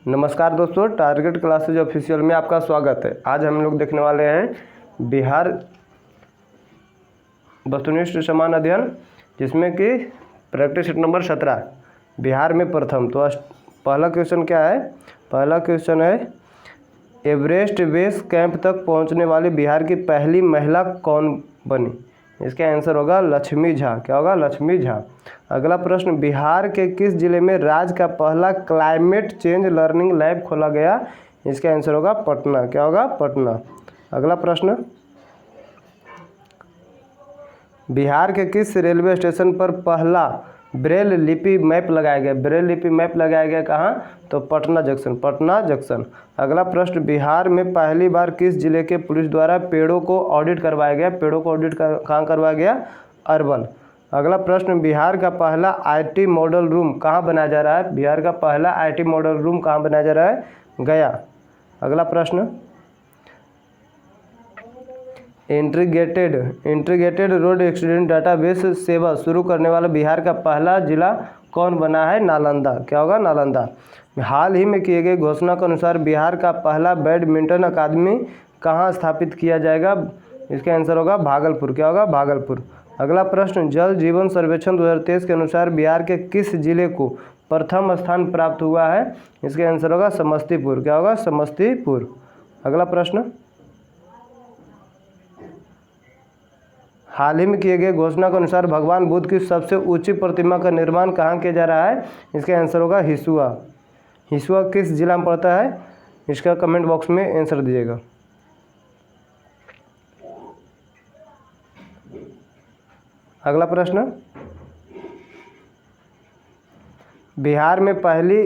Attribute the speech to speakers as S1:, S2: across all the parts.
S1: नमस्कार दोस्तों, target classes official में आपका स्वागत है। आज हम लोग देखने वाले हैं बिहार वस्तुनिष्ठ समान अध्ययन, जिसमें कि प्रैक्टिस नंबर 17 बिहार में प्रथम। तो पहला क्वेश्चन क्या है? पहला क्वेश्चन है एवरेस्ट बेस कैंप तक पहुंचने वाली बिहार की पहली महिला कौन बनी? इसका आंसर होगा लक्ष्मी झा। क्या होगा? लक्ष्मी झा। अगला प्रश्न, बिहार के किस जिले में राज्य का पहला क्लाइमेट चेंज लर्निंग लैब खोला गया? इसका आंसर होगा पटना। क्या होगा? पटना। अगला प्रश्न, बिहार के किस रेलवे स्टेशन पर पहला ब्रेल लिपि मैप लगाया गया? ब्रेल लिपि मैप लगाया गया कहाँ? तो पटना जंक्शन। पटना जंक्शन। अगला प्रश्न, बिहार में पहली बार किस जिले के पुलिस द्वारा पेड़ों को ऑडिट करवाया गया? पेड़ों को ऑडिट कहाँ करवाया गया? अरवल। अगला प्रश्न, बिहार का पहला आईटी मॉडल रूम कहाँ बनाया जा रहा है? बिहार का पहला आईटी मॉडल रूम कहाँ बनाया जा रहा है? गया। अगला प्रश्न, इंटीग्रेटेड रोड एक्सीडेंट डाटाबेस सेवा शुरू करने वाला बिहार का पहला जिला कौन बना है? नालंदा। क्या होगा? नालंदा। हाल ही में किए गए घोषणा के अनुसार बिहार का पहला बैडमिंटन अकादमी कहाँ स्थापित किया जाएगा? इसका आंसर होगा भागलपुर। क्या होगा? भागलपुर। अगला प्रश्न, जल जीवन सर्वेक्षण 2023 के अनुसार बिहार के किस जिले को प्रथम स्थान प्राप्त हुआ है? इसका आंसर होगा समस्तीपुर। क्या होगा? समस्तीपुर। अगला प्रश्न, हाल ही में किए गए घोषणा के अनुसार भगवान बुद्ध की सबसे ऊंची प्रतिमा का निर्माण कहाँ किया जा रहा है? इसका आंसर होगा हिसुआ। हिसुआ किस जिला में पड़ता है? इसका कमेंट बॉक्स में आंसर दीजिएगा। अगला प्रश्न, बिहार में पहली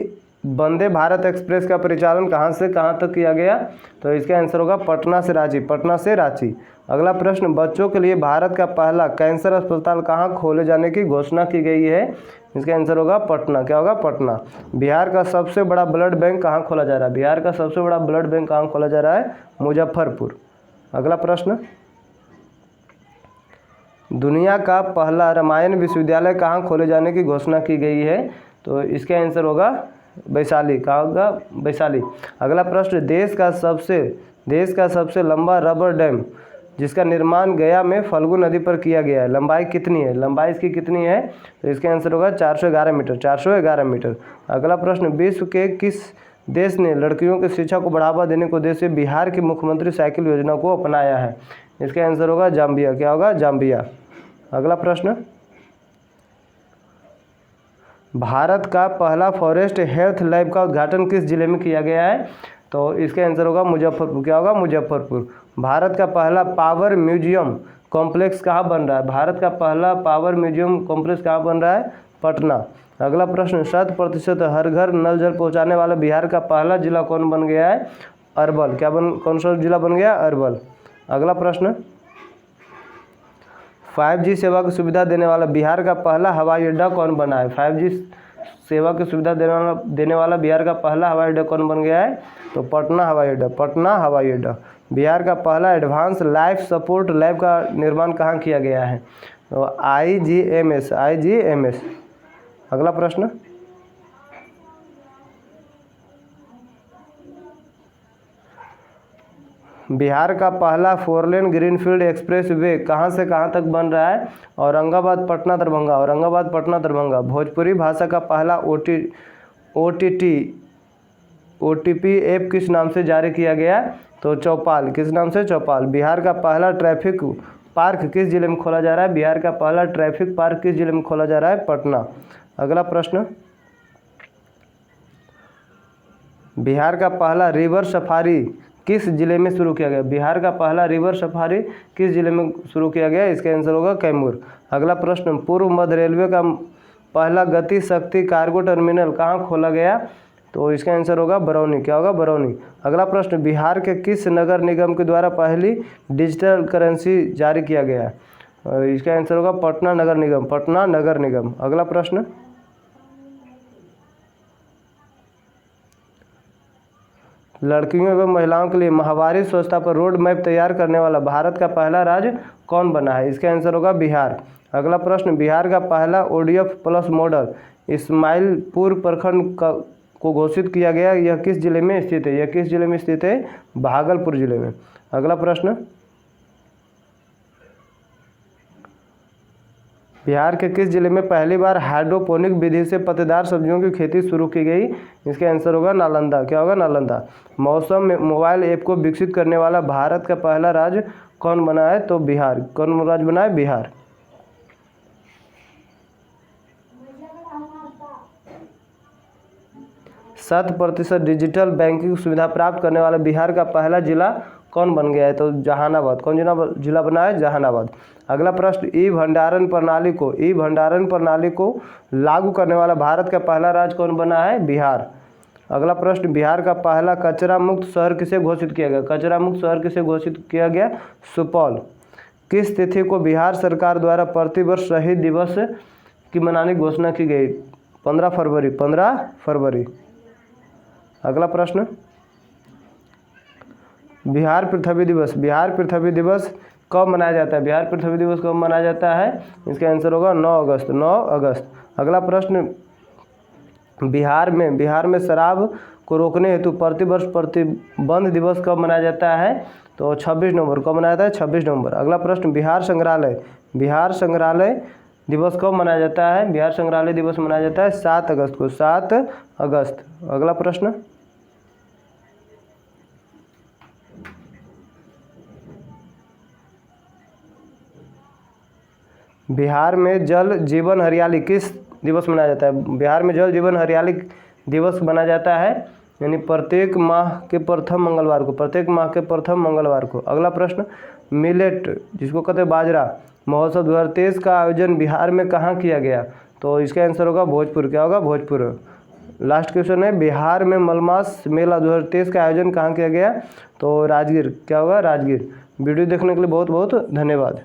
S1: वंदे भारत एक्सप्रेस का परिचालन कहाँ से कहाँ तक किया गया? तो इसका आंसर होगा पटना से रांची। पटना से रांची। अगला प्रश्न, बच्चों के लिए भारत का पहला कैंसर अस्पताल कहाँ खोले जाने की घोषणा की गई है? इसका आंसर होगा पटना। क्या होगा? पटना। बिहार का सबसे बड़ा ब्लड बैंक कहाँ खोला जा रहा है? बिहार का सबसे बड़ा ब्लड बैंक कहाँ खोला जा रहा है? मुजफ्फरपुर। अगला प्रश्न, दुनिया का पहला रामायण विश्वविद्यालय कहाँ खोले जाने की घोषणा की गई है? तो इसका आंसर होगा वैशाली। कहाँ होगा? वैशाली। अगला प्रश्न, देश का सबसे लंबा रबर डैम जिसका निर्माण गया में फल्गु नदी पर किया गया है, लंबाई कितनी है? लंबाई इसकी कितनी है? तो इसका आंसर होगा 411 मीटर। 411 मीटर। अगला प्रश्न, विश्व के किस देश ने लड़कियों की शिक्षा को बढ़ावा देने के उद्देश्य से बिहार की मुख्यमंत्री साइकिल योजना को अपनाया है? इसका आंसर होगा जाम्बिया। क्या होगा? जाम्बिया। अगला प्रश्न, भारत का पहला फॉरेस्ट हेल्थ लैब का उद्घाटन किस जिले में किया गया है? तो इसका आंसर होगा मुजफ्फरपुर। क्या होगा? मुजफ्फरपुर। भारत का पहला पावर म्यूजियम कॉम्प्लेक्स कहाँ बन रहा है? भारत का पहला पावर म्यूजियम कॉम्प्लेक्स कहाँ बन रहा है? पटना। अगला प्रश्न, 100% हर घर नल जल पहुँचाने वाला बिहार का पहला जिला कौन बन गया है? अरवल। कौन सा जिला बन गया? अरवल। अगला प्रश्न, 5G सेवा की सुविधा देने वाला बिहार का पहला हवाई अड्डा कौन बना है? 5G सेवा की सुविधा देने वाला बिहार का पहला हवाई अड्डा कौन बन गया है? तो पटना हवाई अड्डा। पटना हवाई अड्डा। बिहार का पहला एडवांस लाइफ सपोर्ट लैब का निर्माण कहाँ किया गया है? तो IGMS। अगला प्रश्न, बिहार का पहला 4 लेन ग्रीनफील्ड एक्सप्रेस वे कहाँ से कहाँ तक बन रहा है? औरंगाबाद पटना दरभंगा। औरंगाबाद पटना दरभंगा। भोजपुरी भाषा का पहला OTP ऐप किस नाम से जारी किया गया? तो चौपाल। किस नाम से? चौपाल। बिहार का पहला ट्रैफिक पार्क किस जिले में खोला जा रहा है? बिहार का पहला ट्रैफिक पार्क किस जिले में खोला जा रहा है? पटना। अगला प्रश्न, बिहार का पहला रिवर सफारी किस जिले में शुरू किया गया? बिहार का पहला रिवर सफारी किस जिले में शुरू किया गया? इसका आंसर होगा कैमूर। अगला प्रश्न, पूर्व मध्य रेलवे का पहला गति शक्ति कार्गो टर्मिनल कहाँ खोला गया? तो इसका आंसर होगा बरौनी। क्या होगा? बरौनी। अगला प्रश्न, बिहार के किस नगर निगम के द्वारा पहली डिजिटल करेंसी जारी किया गया? इसका आंसर होगा पटना नगर निगम। पटना नगर निगम। अगला प्रश्न, लड़कियों एवं महिलाओं के लिए माहवारी स्वच्छता पर रोड मैप तैयार करने वाला भारत का पहला राज्य कौन बना है? इसका आंसर होगा बिहार। अगला प्रश्न, बिहार का पहला ODF+ मॉडल इस्माइलपुर प्रखंड को घोषित किया गया, यह किस जिले में स्थित है? यह किस जिले में स्थित है? भागलपुर जिले में। अगला प्रश्न, बिहार के किस जिले में पहली बार हाइड्रोपोनिक विधि से पत्तेदार सब्जियों की खेती शुरू की गई? इसका आंसर होगा नालंदा। क्या होगा? नालंदा। मौसम में मोबाइल ऐप को विकसित करने वाला भारत का पहला राज्य कौन बना है? तो बिहार। कौन राज्य बना है? बिहार। 100% डिजिटल बैंकिंग सुविधा प्राप्त करने वाला बिहार का पहला जिला कौन बन गया है? तो जहानाबाद। कौन जिला बना है? जहानाबाद। अगला प्रश्न, ई भंडारण प्रणाली को लागू करने वाला भारत का पहला राज्य कौन बना है? बिहार। अगला प्रश्न, बिहार का पहला कचरा मुक्त शहर किसे घोषित किया गया? कचरा मुक्त शहर किसे घोषित किया गया? सुपौल। किस तिथि को बिहार सरकार द्वारा प्रतिवर्ष शहीद दिवस की मनाने की घोषणा की गई? 15 फरवरी। 15 फरवरी। अगला प्रश्न, बिहार पृथ्वी दिवस कब मनाया जाता है? बिहार पृथ्वी दिवस कब मनाया जाता है? इसका आंसर होगा 9 अगस्त। 9 अगस्त। अगला प्रश्न, बिहार में शराब को रोकने हेतु प्रतिवर्ष प्रतिबंध दिवस कब मनाया जाता है? तो 26 नवंबर। कब मनाया जाता है? 26 नवंबर। अगला प्रश्न, बिहार संग्रहालय दिवस कब मनाया जाता है? बिहार संग्रहालय दिवस मनाया जाता है 7 अगस्त को। 7 अगस्त। अगला प्रश्न, बिहार में जल जीवन हरियाली किस दिवस मनाया जाता है? बिहार में जल जीवन हरियाली दिवस मनाया जाता है यानी प्रत्येक माह के प्रथम मंगलवार को। अगला प्रश्न, मिलेट जिसको कहते हैं बाजरा महोत्सव 2023 का आयोजन बिहार में कहाँ किया गया? तो इसका आंसर होगा भोजपुर। क्या होगा? भोजपुर। लास्ट क्वेश्चन है, बिहार में मलमास मेला 2023 का आयोजन कहाँ किया गया? तो राजगीर। क्या होगा? राजगीर। वीडियो देखने के लिए बहुत बहुत धन्यवाद।